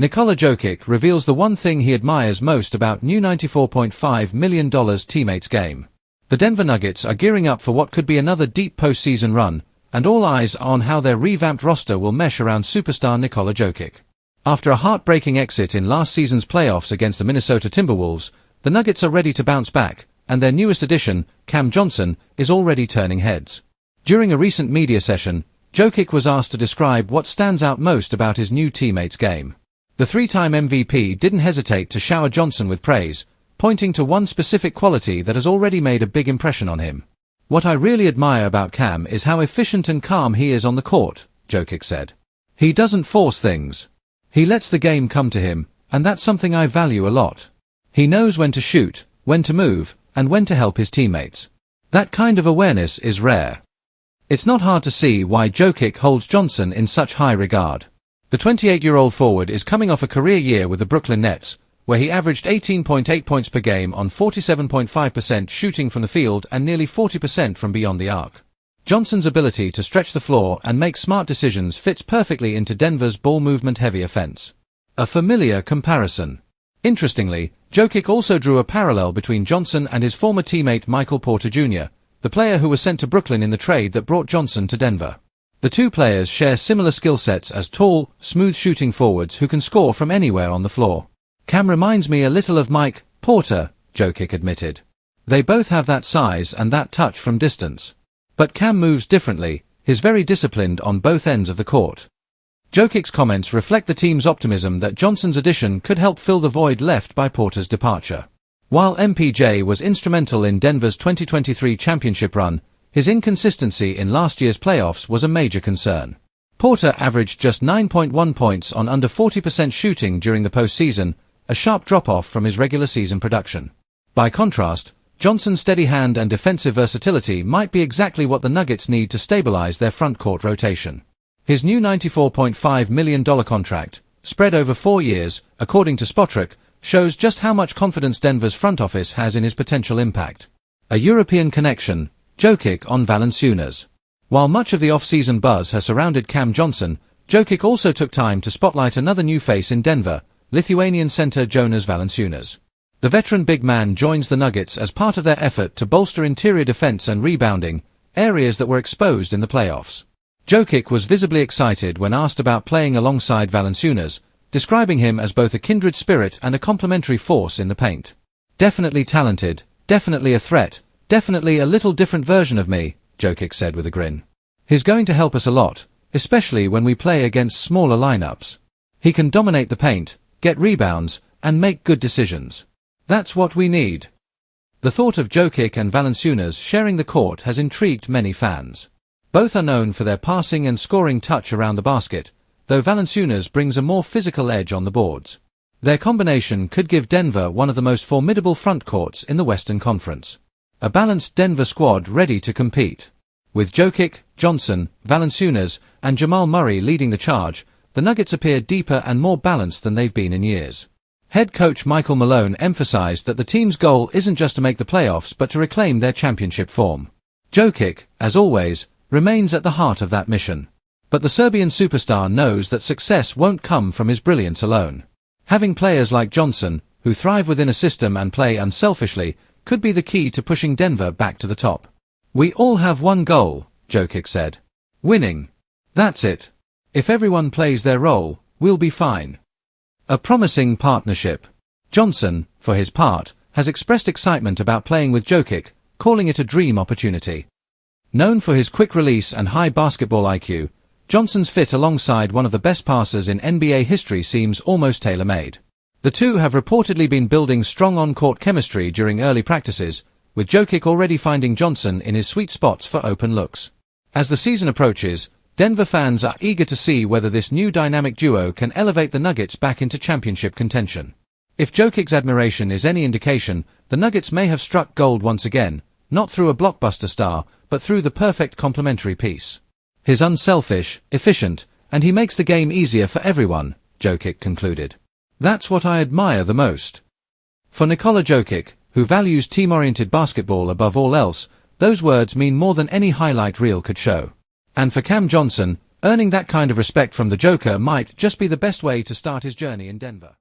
Nikola Jokic reveals the one thing he admires most about new $94.5 million teammates game. The Denver Nuggets are gearing up for what could be another deep postseason run, and all eyes are on how their revamped roster will mesh around superstar Nikola Jokic. After a heartbreaking exit in last season's playoffs against the Minnesota Timberwolves, the Nuggets are ready to bounce back, and their newest addition, Cam Johnson, is already turning heads. During a recent media session, Jokic was asked to describe what stands out most about his new teammates' game. The three-time MVP didn't hesitate to shower Johnson with praise, pointing to one specific quality that has already made a big impression on him. "What I really admire about Cam is how efficient and calm he is on the court," Jokic said. "He doesn't force things. He lets the game come to him, and that's something I value a lot. He knows when to shoot, when to move, and when to help his teammates. That kind of awareness is rare." It's not hard to see why Jokic holds Johnson in such high regard. The 28-year-old forward is coming off a career year with the Brooklyn Nets, where he averaged 18.8 points per game on 47.5% shooting from the field and nearly 40% from beyond the arc. Johnson's ability to stretch the floor and make smart decisions fits perfectly into Denver's ball movement-heavy offense. A familiar comparison. Interestingly, Jokic also drew a parallel between Johnson and his former teammate Michael Porter Jr., the player who was sent to Brooklyn in the trade that brought Johnson to Denver. The two players share similar skill sets as tall, smooth-shooting forwards who can score from anywhere on the floor. "Cam reminds me a little of Mike Porter," Jokic admitted. "They both have that size and that touch from distance. But Cam moves differently, he's very disciplined on both ends of the court." Jokic's comments reflect the team's optimism that Johnson's addition could help fill the void left by Porter's departure. While MPJ was instrumental in Denver's 2023 championship run, his inconsistency in last year's playoffs was a major concern. Porter averaged just 9.1 points on under 40% shooting during the postseason, a sharp drop-off from his regular season production. By contrast, Johnson's steady hand and defensive versatility might be exactly what the Nuggets need to stabilize their front-court rotation. His new $94.5 million contract, spread over 4 years, according to Spotrac, shows just how much confidence Denver's front office has in his potential impact. A European connection, Jokic on Valanciunas. While much of the off-season buzz has surrounded Cam Johnson, Jokic also took time to spotlight another new face in Denver, Lithuanian center Jonas Valanciunas. The veteran big man joins the Nuggets as part of their effort to bolster interior defense and rebounding, areas that were exposed in the playoffs. Jokic was visibly excited when asked about playing alongside Valanciunas, describing him as both a kindred spirit and a complementary force in the paint. "Definitely talented, definitely a threat, definitely a little different version of me," Jokic said with a grin. "He's going to help us a lot, especially when we play against smaller lineups. He can dominate the paint, get rebounds, and make good decisions. That's what we need." The thought of Jokic and Valanciunas sharing the court has intrigued many fans. Both are known for their passing and scoring touch around the basket, though Valanciunas brings a more physical edge on the boards. Their combination could give Denver one of the most formidable front courts in the Western Conference. A balanced Denver squad ready to compete. With Jokic, Johnson, Valanciunas, and Jamal Murray leading the charge, the Nuggets appear deeper and more balanced than they've been in years. Head coach Michael Malone emphasized that the team's goal isn't just to make the playoffs but to reclaim their championship form. Jokic, as always, remains at the heart of that mission. But the Serbian superstar knows that success won't come from his brilliance alone. Having players like Johnson, who thrive within a system and play unselfishly, could be the key to pushing Denver back to the top. "We all have one goal," Jokic said. "Winning. That's it. If everyone plays their role, we'll be fine." A promising partnership. Johnson, for his part, has expressed excitement about playing with Jokic, calling it a dream opportunity. Known for his quick release and high basketball IQ, Johnson's fit alongside one of the best passers in NBA history seems almost tailor-made. The two have reportedly been building strong on-court chemistry during early practices, with Jokic already finding Johnson in his sweet spots for open looks. As the season approaches, Denver fans are eager to see whether this new dynamic duo can elevate the Nuggets back into championship contention. If Jokic's admiration is any indication, the Nuggets may have struck gold once again, not through a blockbuster star, but through the perfect complementary piece. "He's unselfish, efficient, and he makes the game easier for everyone," Jokic concluded. "That's what I admire the most." For Nikola Jokic, who values team-oriented basketball above all else, those words mean more than any highlight reel could show. And for Cam Johnson, Earning that kind of respect from the Joker might just be the best way to start his journey in Denver.